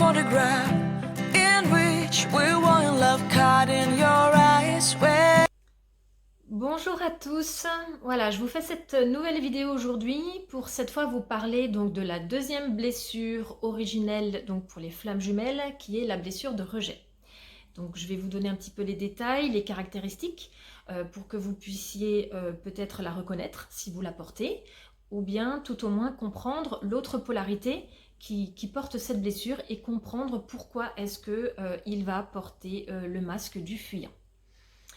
photograph in which we were in love, caught in your eyes. Bonjour à tous, voilà, je vous fais cette nouvelle vidéo aujourd'hui pour cette fois vous parler donc de la deuxième blessure originelle donc pour les flammes jumelles qui est la blessure de rejet. Donc je vais vous donner un petit peu les détails, les caractéristiques pour que vous puissiez peut-être la reconnaître si vous la portez ou bien tout au moins comprendre l'autre polarité qui porte cette blessure et comprendre pourquoi est-ce qu'il va porter le masque du fuyant.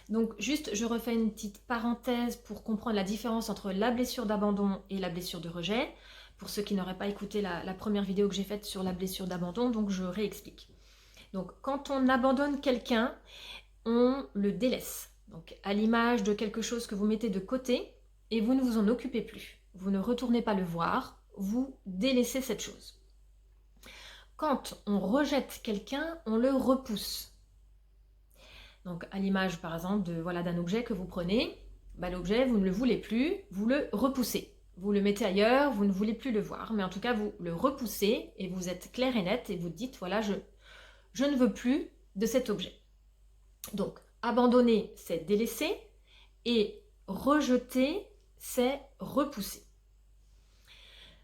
Donc juste, je refais une petite parenthèse pour comprendre la différence entre la blessure d'abandon et la blessure de rejet. Pour ceux qui n'auraient pas écouté la première vidéo que j'ai faite sur la blessure d'abandon, donc je réexplique. Donc quand on abandonne quelqu'un, on le délaisse. Donc à l'image de quelque chose que vous mettez de côté et vous ne vous en occupez plus. Vous ne retournez pas le voir, vous délaissez cette chose. Quand on rejette quelqu'un, on le repousse. Donc à l'image par exemple d'un objet que vous prenez, l'objet vous ne le voulez plus, vous le repoussez. Vous le mettez ailleurs, vous ne voulez plus le voir, mais en tout cas vous le repoussez et vous êtes clair et net et vous dites voilà je ne veux plus de cet objet. Donc abandonner c'est délaisser et rejeter c'est repousser.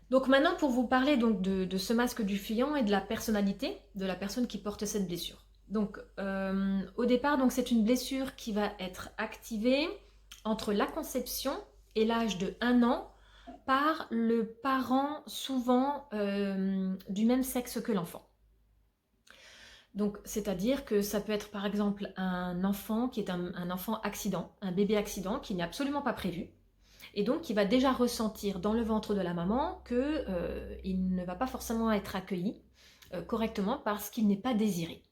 Donc maintenant pour vous parler donc de ce masque du fuyant et de la personnalité de la personne qui porte cette blessure. Donc au départ, c'est une blessure qui va être activée entre la conception et l'âge de 1 an par le parent souvent du même sexe que l'enfant. Donc c'est-à-dire que ça peut être par exemple un enfant qui est un enfant accident, un bébé accident qui n'est absolument pas prévu et donc qui va déjà ressentir dans le ventre de la maman qu'il ne va pas forcément être accueilli correctement parce qu'il n'est pas désiré.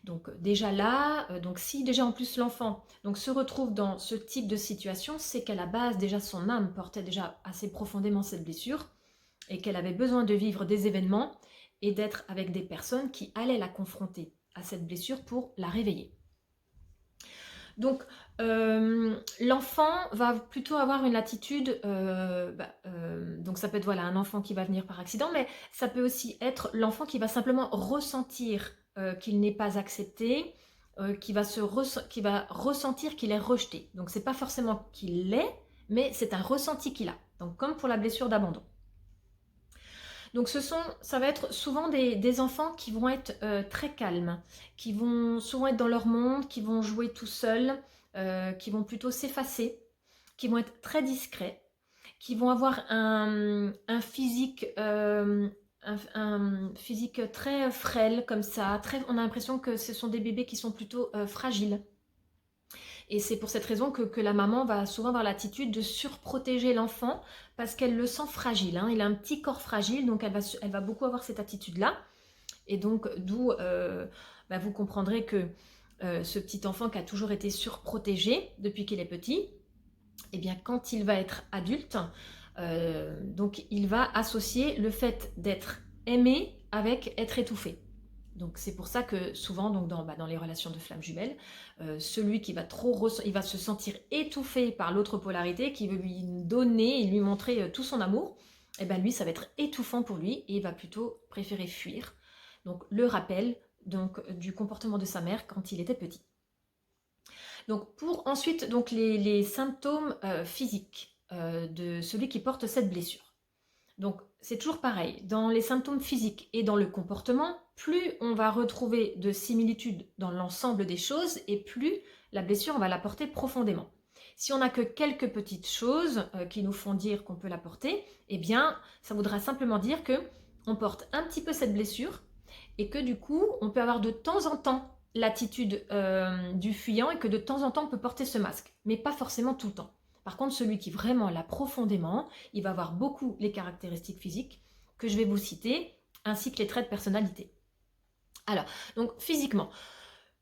Donc déjà là, si déjà en plus l'enfant se retrouve dans ce type de situation, c'est qu'à la base déjà son âme portait déjà assez profondément cette blessure et qu'elle avait besoin de vivre des événements et d'être avec des personnes qui allaient la confronter à cette blessure pour la réveiller. Donc l'enfant va plutôt avoir une attitude, donc ça peut être un enfant qui va venir par accident, mais ça peut aussi être l'enfant qui va simplement ressentir qu'il n'est pas accepté, qui va ressentir qu'il est rejeté. Donc c'est pas forcément qu'il l'est, mais c'est un ressenti qu'il a. Donc comme pour la blessure d'abandon. Donc ça va être souvent des enfants qui vont être très calmes, qui vont souvent être dans leur monde, qui vont jouer tout seuls, qui vont plutôt s'effacer, qui vont être très discrets, qui vont avoir un physique très frêle comme ça. On a l'impression que ce sont des bébés qui sont plutôt fragiles. Et c'est pour cette raison que la maman va souvent avoir l'attitude de surprotéger l'enfant parce qu'elle le sent fragile. Il a un petit corps fragile, donc elle va beaucoup avoir cette attitude-là. Et donc, d'où vous comprendrez que ce petit enfant qui a toujours été surprotégé depuis qu'il est petit, eh bien, quand il va être adulte, donc il va associer le fait d'être aimé avec être étouffé. Donc c'est pour ça que souvent dans les relations de flammes jumelles, celui qui va il va se sentir étouffé par l'autre polarité qui veut lui donner et lui montrer tout son amour, et bien lui ça va être étouffant pour lui et il va plutôt préférer fuir. Donc le rappel du comportement de sa mère quand il était petit. Donc pour ensuite les symptômes physiques de celui qui porte cette blessure. Donc c'est toujours pareil, dans les symptômes physiques et dans le comportement, plus on va retrouver de similitudes dans l'ensemble des choses et plus la blessure on va la porter profondément. Si on n'a que quelques petites choses qui nous font dire qu'on peut la porter, eh bien ça voudra simplement dire qu'on porte un petit peu cette blessure et que du coup on peut avoir de temps en temps l'attitude du fuyant et que de temps en temps on peut porter ce masque, mais pas forcément tout le temps. Par contre, celui qui vraiment l'a profondément, il va avoir beaucoup les caractéristiques physiques que je vais vous citer, ainsi que les traits de personnalité. Alors, donc physiquement,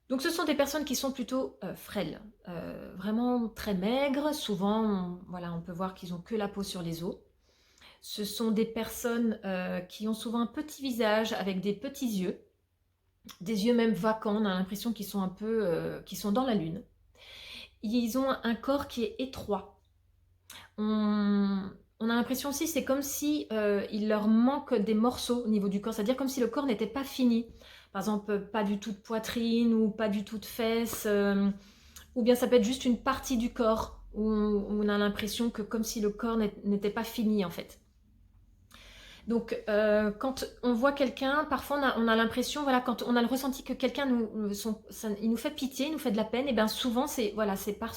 ce sont des personnes qui sont plutôt frêles, vraiment très maigres. Souvent, on peut voir qu'ils n'ont que la peau sur les os. Ce sont des personnes qui ont souvent un petit visage avec des petits yeux, des yeux même vacants. On a l'impression qu'ils sont qu'ils sont dans la lune. Ils ont un corps qui est étroit. On a l'impression aussi, c'est comme si il leur manque des morceaux au niveau du corps, c'est-à-dire comme si le corps n'était pas fini. Par exemple, pas du tout de poitrine ou pas du tout de fesses, ou bien ça peut être juste une partie du corps où on a l'impression que comme si le corps n'était pas fini en fait. Donc, quand on voit quelqu'un, parfois on a l'impression, voilà, quand on a le ressenti que quelqu'un il nous fait pitié, il nous fait de la peine, et bien souvent c'est voilà, c'est par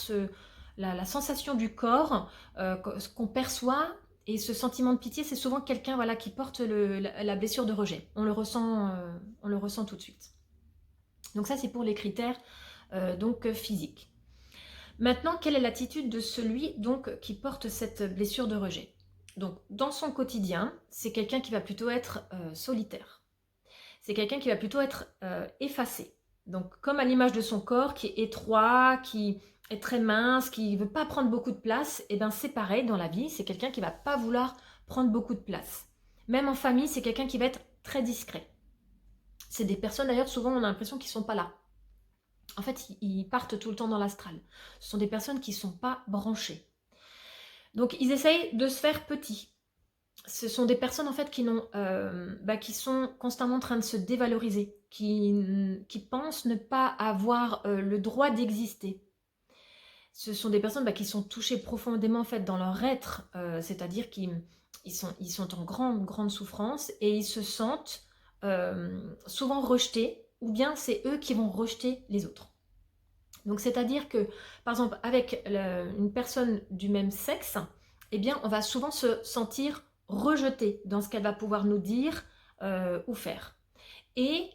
la sensation du corps ce qu'on perçoit, et ce sentiment de pitié, c'est souvent quelqu'un voilà, qui porte la blessure de rejet. On le ressent tout de suite. Donc ça, c'est pour les critères physiques. Maintenant, quelle est l'attitude de celui donc, qui porte cette blessure de rejet? Donc, dans son quotidien, c'est quelqu'un qui va plutôt être solitaire. C'est quelqu'un qui va plutôt être effacé. Donc, comme à l'image de son corps, qui est étroit, qui est très mince, qui ne veut pas prendre beaucoup de place, et bien c'est pareil dans la vie, c'est quelqu'un qui ne va pas vouloir prendre beaucoup de place. Même en famille, c'est quelqu'un qui va être très discret. C'est des personnes, d'ailleurs, souvent on a l'impression qu'ils ne sont pas là. En fait, ils partent tout le temps dans l'astral. Ce sont des personnes qui ne sont pas branchées. Donc, ils essayent de se faire petits. Ce sont des personnes, en fait, qui sont constamment en train de se dévaloriser, qui pensent ne pas avoir le droit d'exister. Ce sont des personnes qui sont touchées profondément, en fait, dans leur être, c'est-à-dire qu'ils sont en grande, grande souffrance et ils se sentent souvent rejetés, ou bien c'est eux qui vont rejeter les autres. Donc, c'est-à-dire que, par exemple, avec une personne du même sexe, eh bien, on va souvent se sentir rejeté dans ce qu'elle va pouvoir nous dire ou faire. Et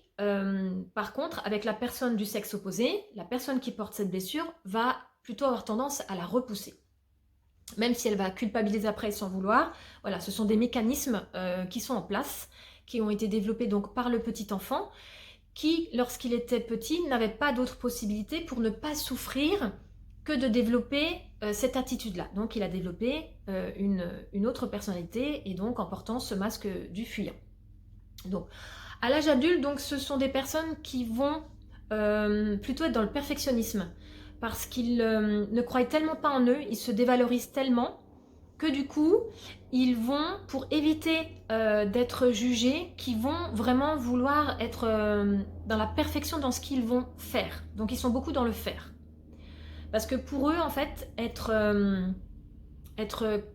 par contre, avec la personne du sexe opposé, la personne qui porte cette blessure va plutôt avoir tendance à la repousser. Même si elle va culpabiliser après sans vouloir, voilà, ce sont des mécanismes qui sont en place, qui ont été développés donc par le petit enfant, qui, lorsqu'il était petit, n'avait pas d'autre possibilité pour ne pas souffrir que de développer cette attitude-là. Donc il a développé une autre personnalité, et donc en portant ce masque du fuyant. Donc à l'âge adulte, donc, ce sont des personnes qui vont plutôt être dans le perfectionnisme, parce qu'ils ne croient tellement pas en eux, ils se dévalorisent tellement que du coup, ils vont, pour éviter d'être jugés, qui vont vraiment vouloir être dans la perfection dans ce qu'ils vont faire. Donc ils sont beaucoup dans le faire. Parce que pour eux, en fait, être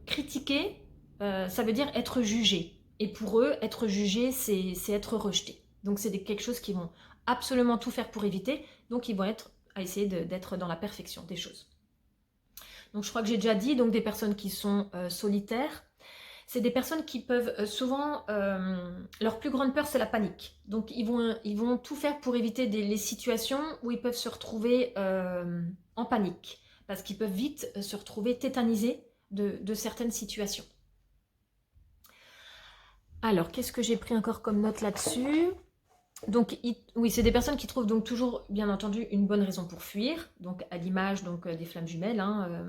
critiqué, ça veut dire être jugé. Et pour eux, être jugé, c'est être rejeté. Donc c'est quelque chose qu'ils vont absolument tout faire pour éviter. Donc ils vont être à essayer d'être dans la perfection des choses. Donc je crois que j'ai déjà dit, donc des personnes qui sont solitaires, c'est des personnes qui peuvent souvent, leur plus grande peur c'est la panique. Donc ils vont tout faire pour éviter les situations où ils peuvent se retrouver en panique, parce qu'ils peuvent vite se retrouver tétanisés de certaines situations. Alors, qu'est-ce que j'ai pris encore comme note là-dessus? Donc, oui, c'est des personnes qui trouvent donc toujours, bien entendu, une bonne raison pour fuir. Donc, à l'image des flammes jumelles, hein,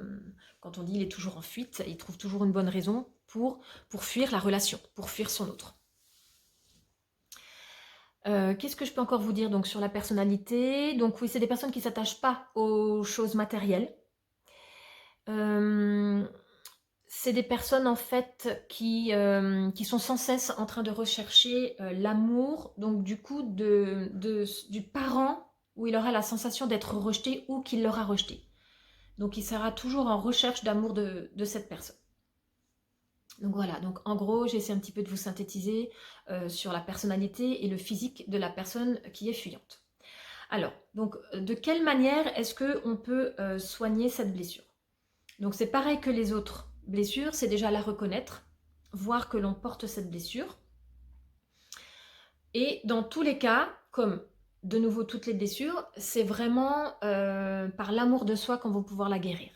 quand on dit il est toujours en fuite, il trouve toujours une bonne raison pour fuir la relation, pour fuir son autre. Qu'est-ce que je peux encore vous dire donc sur la personnalité? Donc oui, c'est des personnes qui ne s'attachent pas aux choses matérielles. C'est des personnes en fait qui sont sans cesse en train de rechercher l'amour, donc du coup du parent où il aura la sensation d'être rejeté ou qu'il l'aura rejeté. Donc il sera toujours en recherche d'amour de cette personne. Donc voilà, donc en gros j'essaie un petit peu de vous synthétiser sur la personnalité et le physique de la personne qui est fuyante. Alors, donc de quelle manière est-ce qu'on peut soigner cette blessure? Donc c'est pareil que les autres blessures, c'est déjà la reconnaître, voir que l'on porte cette blessure. Et dans tous les cas, comme de nouveau toutes les blessures, c'est vraiment par l'amour de soi qu'on va pouvoir la guérir.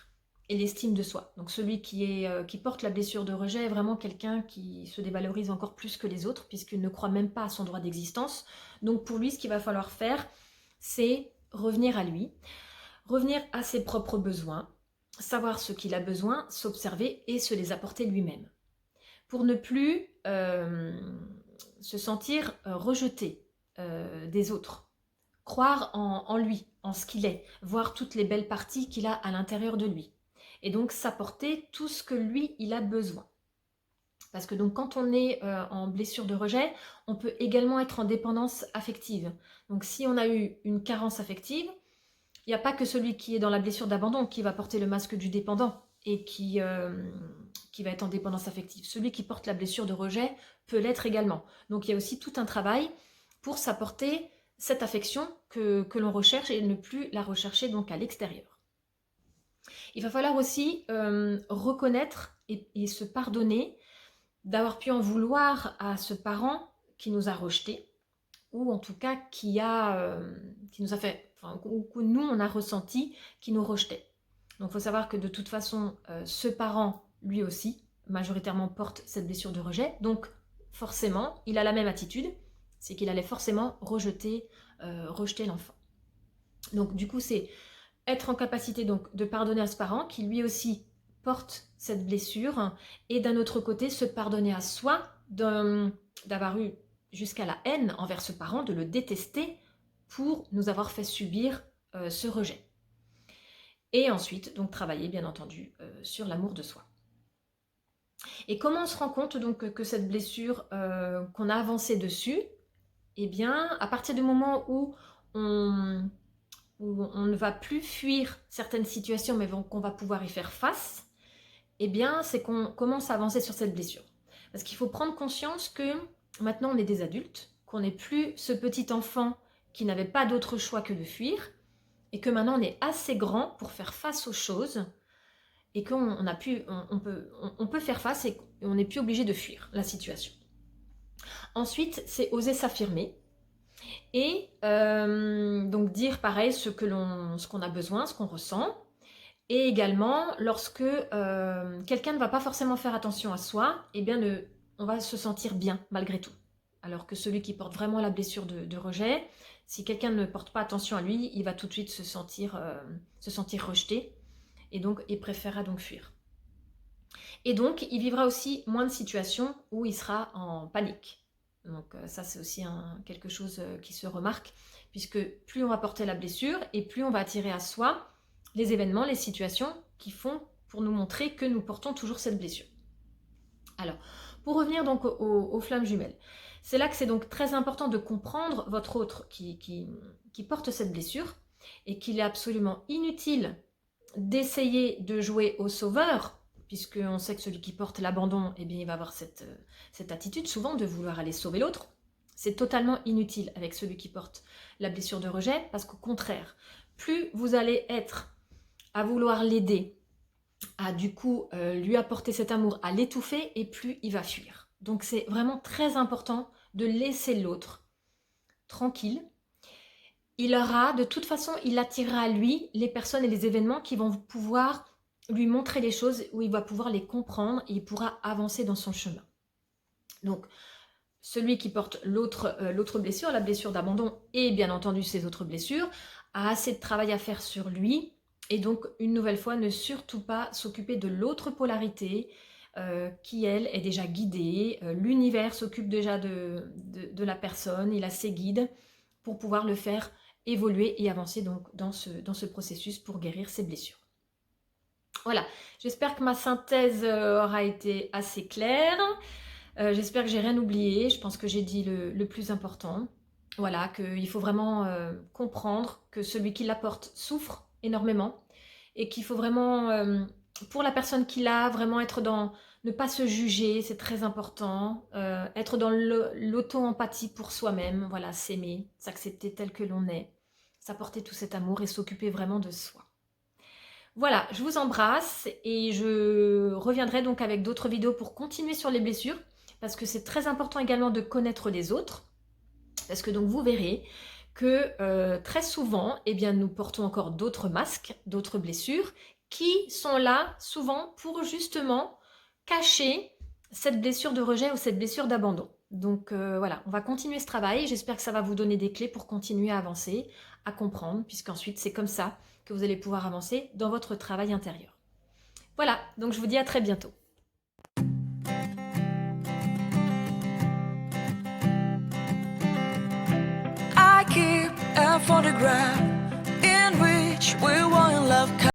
Et l'estime de soi. Donc celui qui porte la blessure de rejet est vraiment quelqu'un qui se dévalorise encore plus que les autres, puisqu'il ne croit même pas à son droit d'existence. Donc pour lui, ce qu'il va falloir faire, c'est revenir à lui, revenir à ses propres besoins, savoir ce qu'il a besoin, s'observer et se les apporter lui-même. Pour ne plus se sentir rejeté des autres. Croire en lui, en ce qu'il est, voir toutes les belles parties qu'il a à l'intérieur de lui. Et donc s'apporter tout ce que lui, il a besoin. Parce que donc quand on est en blessure de rejet, on peut également être en dépendance affective. Donc si on a eu une carence affective, il n'y a pas que celui qui est dans la blessure d'abandon qui va porter le masque du dépendant et qui va être en dépendance affective. Celui qui porte la blessure de rejet peut l'être également. Donc il y a aussi tout un travail pour s'apporter cette affection que l'on recherche et ne plus la rechercher donc à l'extérieur. Il va falloir aussi reconnaître et se pardonner d'avoir pu en vouloir à ce parent qui nous a rejetés, ou en tout cas qui nous a fait, enfin, ou que nous on a ressenti qui nous rejetait. Donc il faut savoir que de toute façon, ce parent, lui aussi, majoritairement porte cette blessure de rejet, donc forcément, il a la même attitude, c'est qu'il allait forcément rejeter l'enfant. Donc du coup, c'est être en capacité donc de pardonner à ce parent qui lui aussi porte cette blessure, et d'un autre côté se pardonner à soi d'avoir eu jusqu'à la haine envers ce parent, de le détester pour nous avoir fait subir ce rejet. Et ensuite donc travailler bien entendu sur l'amour de soi. Et comment on se rend compte donc que cette blessure qu'on a avancé dessus, eh bien à partir du moment où on ne va plus fuir certaines situations, mais qu'on va pouvoir y faire face, eh bien, c'est qu'on commence à avancer sur cette blessure. Parce qu'il faut prendre conscience que maintenant, on est des adultes, qu'on n'est plus ce petit enfant qui n'avait pas d'autre choix que de fuir, et que maintenant, on est assez grand pour faire face aux choses, et qu'on peut faire face et on n'est plus obligé de fuir la situation. Ensuite, c'est oser s'affirmer, et donc dire pareil ce qu'on a besoin, ce qu'on ressent. Et également, lorsque quelqu'un ne va pas forcément faire attention à soi, eh bien on va se sentir bien malgré tout. Alors que celui qui porte vraiment la blessure de rejet, si quelqu'un ne porte pas attention à lui, il va tout de suite se sentir rejeté, et donc il préférera donc fuir. Et donc, il vivra aussi moins de situations où il sera en panique. Donc ça, c'est aussi quelque chose qui se remarque, puisque plus on va porter la blessure, et plus on va attirer à soi les événements, les situations qui font pour nous montrer que nous portons toujours cette blessure. Alors, pour revenir donc aux flammes jumelles, c'est là que c'est donc très important de comprendre votre autre qui porte cette blessure, et qu'il est absolument inutile d'essayer de jouer au sauveur, puisqu'on sait que celui qui porte l'abandon, eh bien, il va avoir cette attitude souvent de vouloir aller sauver l'autre. C'est totalement inutile avec celui qui porte la blessure de rejet, parce qu'au contraire, plus vous allez être à vouloir l'aider, à du coup lui apporter cet amour, à l'étouffer, et plus il va fuir. Donc c'est vraiment très important de laisser l'autre tranquille. Il aura, de toute façon, il attirera à lui les personnes et les événements qui vont pouvoir lui montrer les choses, où il va pouvoir les comprendre, et il pourra avancer dans son chemin. Donc, celui qui porte l'autre blessure, la blessure d'abandon, et bien entendu ses autres blessures, a assez de travail à faire sur lui. Et donc, une nouvelle fois, ne surtout pas s'occuper de l'autre polarité qui, elle, est déjà guidée. L'univers s'occupe déjà de la personne, il a ses guides pour pouvoir le faire évoluer et avancer donc dans ce processus pour guérir ses blessures. Voilà, j'espère que ma synthèse aura été assez claire. J'espère que j'ai rien oublié. Je pense que j'ai dit le plus important. Voilà, qu'il faut vraiment comprendre que celui qui la porte souffre énormément, et qu'il faut vraiment, pour la personne qui l'a, vraiment être dans, ne pas se juger, c'est très important, être dans l'auto-empathie pour soi-même, voilà, s'aimer, s'accepter tel que l'on est, s'apporter tout cet amour et s'occuper vraiment de soi. Voilà, je vous embrasse, et je reviendrai donc avec d'autres vidéos pour continuer sur les blessures, parce que c'est très important également de connaître les autres, parce que donc vous verrez que très souvent, eh bien, nous portons encore d'autres masques, d'autres blessures, qui sont là souvent pour justement cacher cette blessure de rejet ou cette blessure d'abandon. Donc voilà, on va continuer ce travail. J'espère que ça va vous donner des clés pour continuer à avancer, à comprendre, puisqu'ensuite c'est comme ça que vous allez pouvoir avancer dans votre travail intérieur. Voilà, donc je vous dis à très bientôt. I keep a photograph in which we were in love.